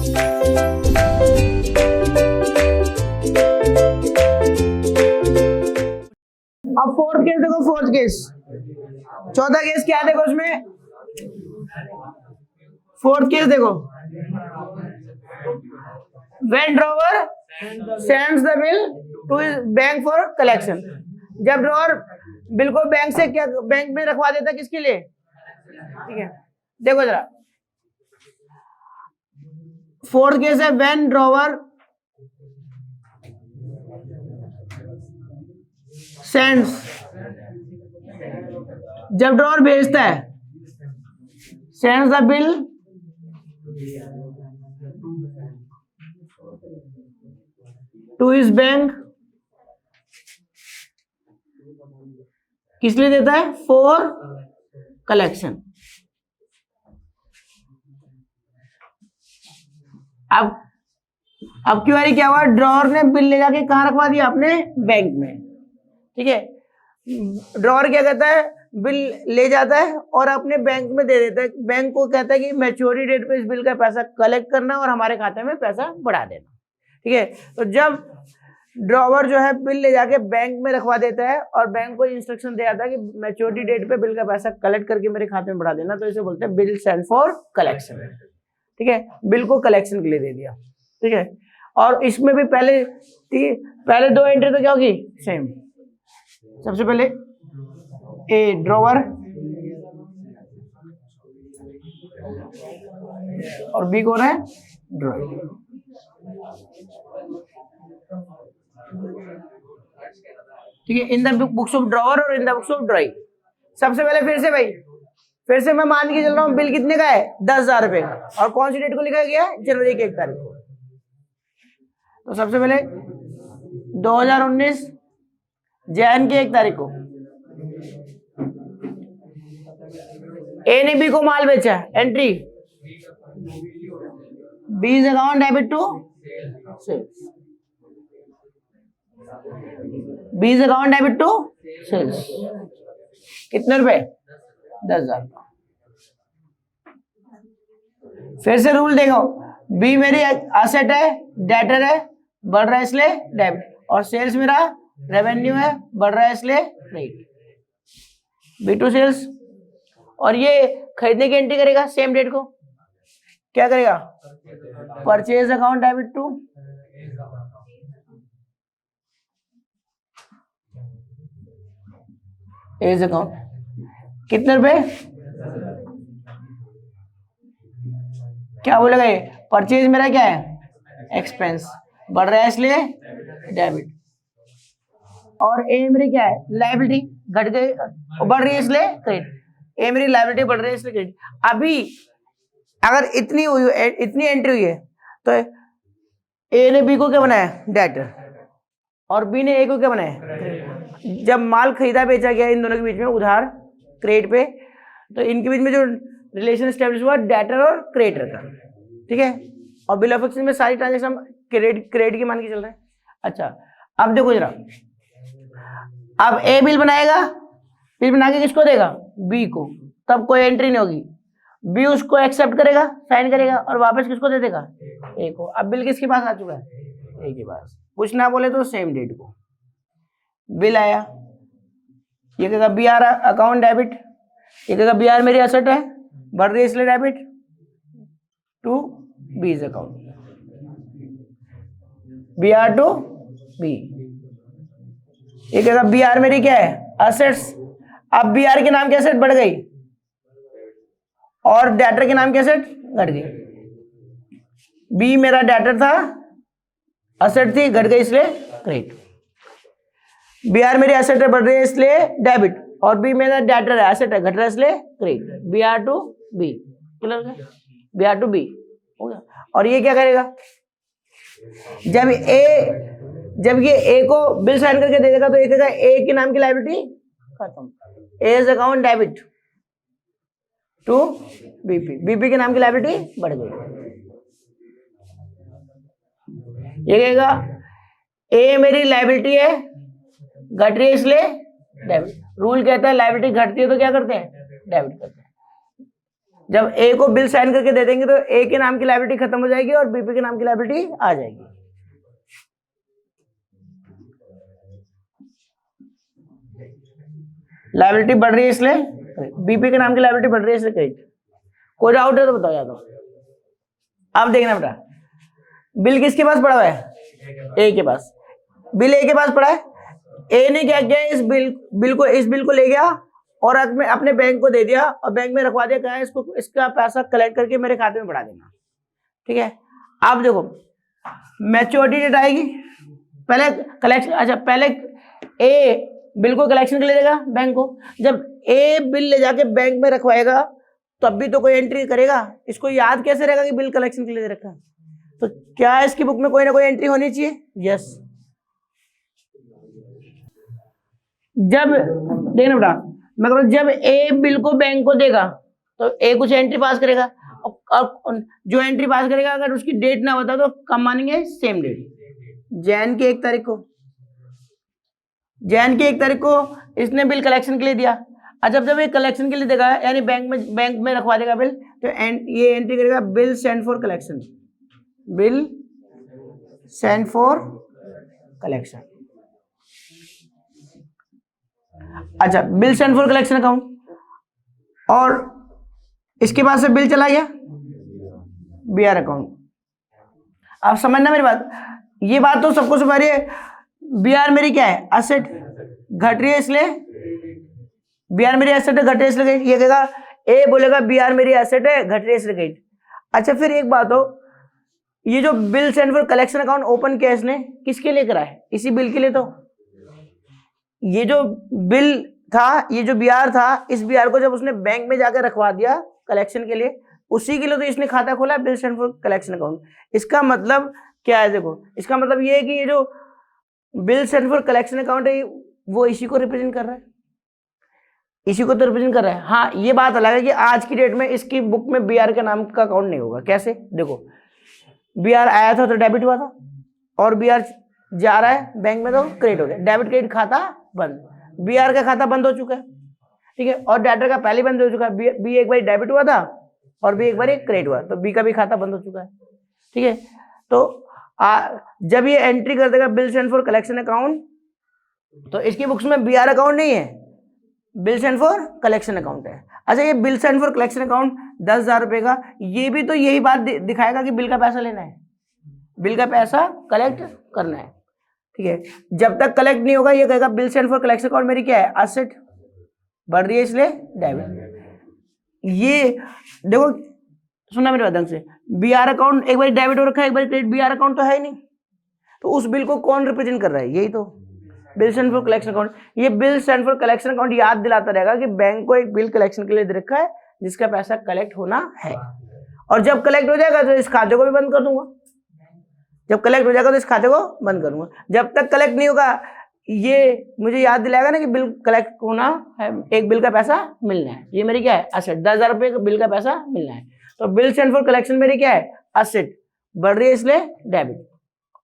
अब fourth case देखो, fourth case, चौथा केस क्या देखो उसमें, फोर्थ केस देखो, when drawer sends the bill to his bank for collection, जब ड्रॉवर बिल को बैंक से क्या बैंक में रखवा देता है, किसके लिए, ठीक है। देखो जरा, फोर्थ केस है when drawer sends, जब ड्रॉवर भेजता है, sends the bill to his bank, किस लिए देता है, फॉर कलेक्शन। अब की बारी क्या हुआ, ड्रॉवर ने बिल ले जाके कहाँ रखवा दिया, अपने बैंक में, ठीक है। ड्रॉवर क्या कहता है, बिल ले जाता है और अपने बैंक में दे देता है, बैंक को कहता है कि मैच्योरिटी डेट पे इस बिल का पैसा कलेक्ट करना और हमारे खाते में पैसा बढ़ा देना, ठीक है। तो जब ड्रॉवर जो है बिल ले जाके बैंक में रखवा देता है और बैंक को इंस्ट्रक्शन दे आता है कि मैच्योरिटी डेट पे बिल का पैसा कलेक्ट करके मेरे खाते में बढ़ा देना, तो इसे बोलते हैं बिल सेंड फॉर कलेक्शन, ठीक है। बिल को कलेक्शन के लिए दे दिया, ठीक है। और इसमें भी पहले दो एंट्री तो क्या होगी, सेम। सबसे पहले ए ड्रॉवर और बी कौन है, ड्रॉवर, ठीक है। In the books of drawer और in the books of drawing. सबसे पहले फिर से मैं मान के चल रहा हूँ, बिल कितने का है, 10,000 रुपए का, और कौन सी डेट को लिखा गया है, जनवरी की 1 तारीख को। तो सबसे पहले 2019 जैन की 1 तारीख को ए ने बी को माल बेचा, entry B is account debit to sales, B is account debit to sales, कितने रुपए, 10,000। फिर से रूल देखो, बी मेरी एसेट है, डेटर है, बढ़ रहा है इसलिए डेबिट, और सेल्स मेरा रेवेन्यू है, बढ़ रहा है इसलिए क्रेडिट, बी टू सेल्स। और ये खरीदने की एंट्री करेगा सेम डेट को, क्या करेगा, purchase account debit to A's account, कितने रुपए, क्या बोलेगा ये, परचेज मेरा क्या है, एक्सपेंस, बढ़ रहा है इसलिए डेबिट, और ए मेरी क्या है, लायबिलिटी, घट गई बढ़ रही है इसलिए क्रेडिट, ए मेरी लायबिलिटी बढ़ रही है इसलिए क्रेडिट। अभी अगर इतनी एंट्री हुई है तो ए ने बी को क्या बनाया, डेटर, और बी ने ए को क्या बनाया, जब माल खरीदा बेचा गया इन दोनों के बीच में उधार क्रेडिट पे, तो इनके बीच में जो रिलेशन एस्टेब्लिश हुआ डेटर और क्रेडिटर का, ठीक है। और बिल ऑफ एक्सचेंज में सारी ट्रांजेक्शन क्रेडिट की मान के चल रहे हैं। अच्छा, अब देखो जरा, अब ए बिल बनाएगा, बिल बना के किसको देगा, बी को, तब कोई एंट्री नहीं होगी, बी उसको एक्सेप्ट करेगा, साइन करेगा, और वापस किसको दे देगा, ए को। अब बिल किसके पास आ चुका है, ए के पास, कुछ ना बोले तो सेम डेट को बिल आया, ये कहेगा बी आर अकाउंट डेबिट, ये कहेगा बी आर मेरी एसेट है, बढ़ रही है इसलिए debit to B's account, B R to B, ये कहेगा बी आर मेरी क्या है, एसेट्स, अब बी आर के नाम की एसेट बढ़ गई और डेटर के नाम की एसेट घट गई, बी मेरा डेटर था, एसेट थी, घट गई इसलिए क्रेडिट, बी आर मेरी एसेट है, बढ़ रही है इसलिए डेबिट, और बी मेरा डेटर है, एसेट है, घट रहा है इसलिए credit, B R to B, clear हो गया, बी आर टू बी हो गया। और ये क्या करेगा, जब ये ए को बिल साइन करके दे देगा तो ये कहेगा ए के नाम की लायबिलिटी खत्म, A is account debit to BP, BP के नाम की लायबिलिटी बढ़ गई, ये कहेगा ए मेरी लायबिलिटी है, घट रही है इसलिए डेबिट, रूल कहता है लायबिलिटी घटती है तो क्या करते हैं, डेबिट करते हैं। जब ए को बिल साइन करके दे देंगे तो ए के नाम की लायबिलिटी खत्म हो जाएगी और बीपी के नाम की लायबिलिटी आ जाएगी। लायबिलिटी बढ़ रही है इसलिए बीपी के नाम की लायबिलिटी बढ़ रही है इसलिए क्रेडिट। कोई डाउट है तो बताओ। या तो अब देखना बेटा, बिल किसके पास पड़ा हुआ है? ए के पास। बिल ए के पास पड़ा है। ए ने क्या किया, इस बिल को ले गया और अपने बैंक को दे दिया और बैंक में रखवा दिया, कहा इसको इसका पैसा कलेक्ट करके मेरे खाते में बढ़ा देना। ठीक है, अब देखो मैच्योरिटी डेट आएगी, पहले कलेक्शन, अच्छा पहले ए बिल को कलेक्शन के लिए देगा बैंक को। जब ए बिल ले जाके बैंक में रखवाएगा तब भी तो कोई एंट्री करेगा, इसको याद कैसे रहेगा कि बिल कलेक्शन के लिए दे रखा है? तो क्या इसकी बुक में कोई ना कोई एंट्री होनी चाहिए? यस। जब देखना बेटा, मैं कह रहा हूं जब ए बिल को बैंक को देगा तो ए कुछ एंट्री पास करेगा और जो एंट्री पास करेगा अगर उसकी डेट ना बता तो कब मानेंगे? Same date. जैन की 1 तारीख को, जैन की 1 तारीख को इसने बिल कलेक्शन के लिए दिया। अच्छा जब ये कलेक्शन के लिए देगा यानी बैंक में रखवा देगा बिल, तो ये एंट्री करेगा bill send for collection, bill send for collection. अच्छा bill send for collection account, और इसके पास से बिल चला गया बीआर अकाउंट। आप समझना मेरी बात, ये बात तो सबको समझ रही है। बीआर मेरी क्या है? एसेट, घट रही है इसलिए बीआर मेरी एसेट है, घट रही है इसलिए ये कहेगा, ए बोलेगा बीआर मेरी एसेट है, घट रही है इसलिए क्रेडिट। अच्छा फिर एक बात हो, ये जो bill send for collection account open किया इसने किसके लिए करा है? इसी बिल के लिए। तो ये जो बिल था, ये जो बीआर था, इस बीआर को जब उसने बैंक में जाकर रखवा दिया कलेक्शन के लिए, उसी के लिए तो इसने खाता खोला bill send for collection account. इसका मतलब क्या है? देखो इसका मतलब ये है कि ये जो bill send for collection account है वो इसी को रिप्रेजेंट कर रहा है, इसी को तो रिप्रेजेंट कर रहा है। हाँ ये बात अलग है कि आज की डेट में इसकी बुक में बीआर के नाम का अकाउंट नहीं होगा। कैसे? देखो बीआर आया था तो डेबिट हुआ था और बीआर जा रहा है बैंक में तो क्रेडिट हो गया। डेबिट क्रेडिट खाता बंद, बीआर का खाता बंद हो चुका है। ठीक है, और डेटर का पहले बंद हो चुका है। बी एक बार डेबिट हुआ था और बी एक बार क्रेडिट हुआ, तो बी का भी खाता बंद हो चुका है। ठीक है, तो जब ये एंट्री कर देगा bill send for collection account, तो इसकी बुक्स में बीआर अकाउंट नहीं है, bill send for collection account है। अच्छा ये bill send for collection account 10,000 रुपए का, ये भी तो यही बात दिखाएगा कि बिल का पैसा लेना है, बिल का पैसा कलेक्ट करना है। ठीक है, जब तक कलेक्ट नहीं होगा ये कहेगा bill send for collection account मेरी क्या है? एसेट, बढ़ रही है इसलिए डेबिट। ये देखो सुनना मेरी बात ढंग से, बीआर अकाउंट एक बार डेबिट हो रखा है, एक बार क्रेडिट, बीआर अकाउंट तो है ही नहीं, तो उस बिल को कौन रिप्रेजेंट कर रहा है? यही तो bill send for collection account. ये bill send for collection account याद दिलाता रहेगा कि बैंक को एक बिल कलेक्शन के लिए दे रखा है जिसका पैसा कलेक्ट होना है, और जब कलेक्ट हो जाएगा तो इस खाते को भी बंद कर दूंगा। जब कलेक्ट हो जाएगा तो इस खाते को बंद करूंगा। जब तक कलेक्ट नहीं होगा ये मुझे याद दिलाएगा ना कि बिल कलेक्ट होना है, एक बिल का पैसा मिलना है। ये मेरी क्या है? एसेट, 10,000 रुपए का बिल का पैसा मिलना है। तो बिल सेंड फॉर कलेक्शन मेरी क्या है? एसेट, बढ़ रही है इसलिए डेबिट,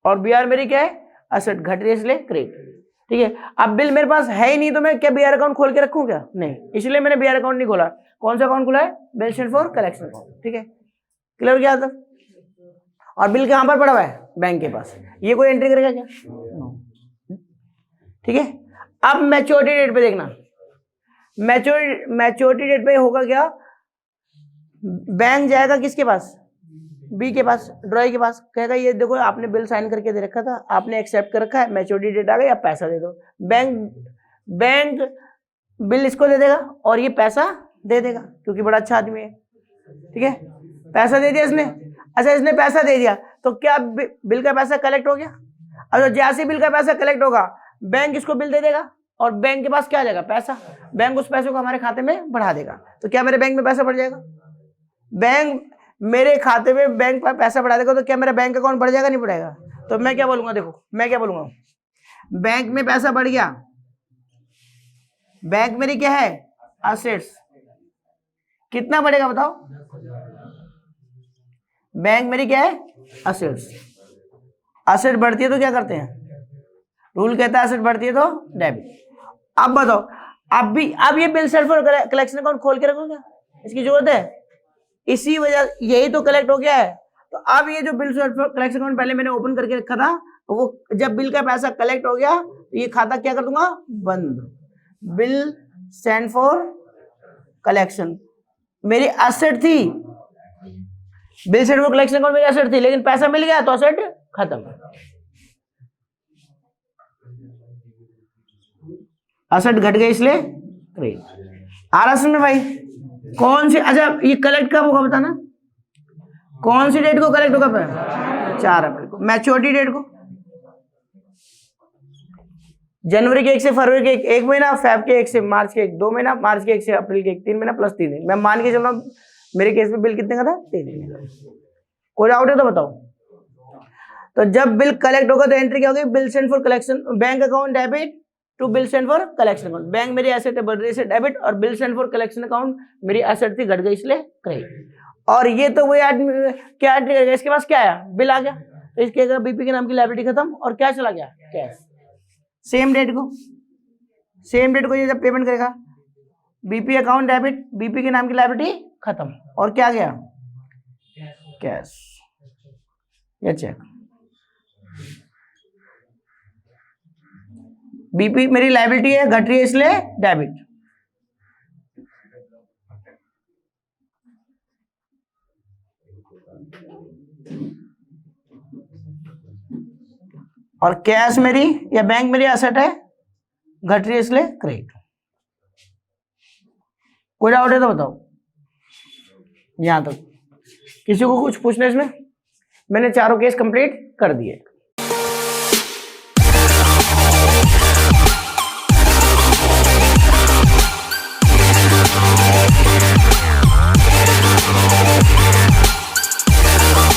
और बीआर मेरी क्या है? एसेट, घट रही है इसलिए क्रेडिट। ठीक है, अब बिल मेरे पास है ही नहीं तो मैं क्या बीआर अकाउंट खोल के रखूं क्या? नहीं, इसलिए मैंने बीआर अकाउंट नहीं खोला। कौन सा अकाउंट खोला है? Bill send for collection account. ठीक है, क्लियर क्या था? और बिल कहां पर पड़ा हुआ है? बैंक के पास। ये कोई एंट्री करेगा क्या? ठीक है, अब मैच्योरिटी डेट पे देखना, मैच्योरिटी डेट पे होगा क्या? बैंक जाएगा किसके पास? बी के पास, ड्रॉय के पास, कहेगा ये देखो आपने बिल साइन करके दे रखा था, आपने एक्सेप्ट कर रखा है, मैच्योरिटी डेट आ गई, अब पैसा दे दो। बैंक बिल इसको दे देगा और ये पैसा दे देगा क्योंकि बड़ा अच्छा आदमी है। ठीक है, पैसा दे दिया इसने। अच्छा इसने पैसा दे दिया तो क्या बिल का पैसा कलेक्ट हो गया? अच्छा जैसे बिल का पैसा कलेक्ट होगा बैंक इसको बिल दे देगा और बैंक के पास क्या आ जाएगा? पैसा। बैंक उस पैसे को हमारे खाते में बढ़ा देगा, तो क्या मेरे बैंक में पैसा बढ़ जाएगा? बैंक मेरे खाते में बैंक पैसा बढ़ा देगा तो क्या मेरा बैंक अकाउंट बढ़ जाएगा? नहीं बढ़ेगा। तो मैं क्या बोलूंगा? देखो मैं क्या बोलूंगा, बैंक में पैसा बढ़ गया, बैंक मेरी क्या है? एसेट्स। कितना बढ़ेगा बताओ? बैंक मेरी क्या है? एसेट्स। एसेट बढ़ती है तो क्या करते हैं? रूल कहता है एसेट बढ़ती है तो डेबिट। अब बताओ, अब ये bill send for collection account खोल के रखो क्या? इसकी जरूरत है? इसी वजह, यही तो कलेक्ट हो गया है। तो अब ये जो बिल कलेक्शन अकाउंट पहले मैंने ओपन करके रखा था, तो वो जब बिल का पैसा कलेक्ट हो गया तो ये खाता क्या कर दूंगा, बंद। बिल स्टैंड फॉर कलेक्शन, मेरी एसेट थी, bill stand for collection account मेरी एसेट थी, लेकिन पैसा मिल गया तो एसेट खत्म, एसेट घट गई इसलिए क्रेडिट। आ रहा समझ में भाई? कौन सी, अच्छा ये कलेक्ट कब होगा बताना, कौन सी डेट को कलेक्ट होगा? 4 अप्रैल को। मैच्योरिटी डेट को जनवरी के 1 से फरवरी के 1 महीना, फेब के 1 से मार्च के 1 2 महीना, मार्च के 1 से अप्रैल के 1 3 महीना प्लस 3 दिन। मैं मान के चल रहा हूँ मेरे केस में बिल कितने का था, 3 दिन का। कोई डाउट है तो बताओ। तो जब बिल कलेक्ट होगा तो एंट्री क्या होगी, bill send for collection, bank account debit to bill send for collection account. Bank मेरी एसेट है, बढ़ रही है डेबिट, और bill send for collection account मेरी एसेट थी, घट गई इसलिए क्रेडिट। और ये तो वही क्या एंट्री करेगा, इसके पास क्या आया, बिल आ गया, तो इसके बीपी के नाम की लायबिलिटी खत्म और क्या चला गया, कैश। सेम डेट को ये जब पेमेंट करेगा, बीपी अकाउंट डेबिट, बीपी के नाम की लायबिलिटी खत्म और क्या गया, कैश या चेक। बीपी मेरी लायबिलिटी है, घट रही है इसलिए डेबिट, और कैश मेरी या बैंक मेरी एसेट है, घट रही है इसलिए क्रेडिट। कोई डाउट है तो बताओ यहां तक। किसी को कुछ पूछना इसमें? मैंने चारों केस कंप्लीट कर दिए।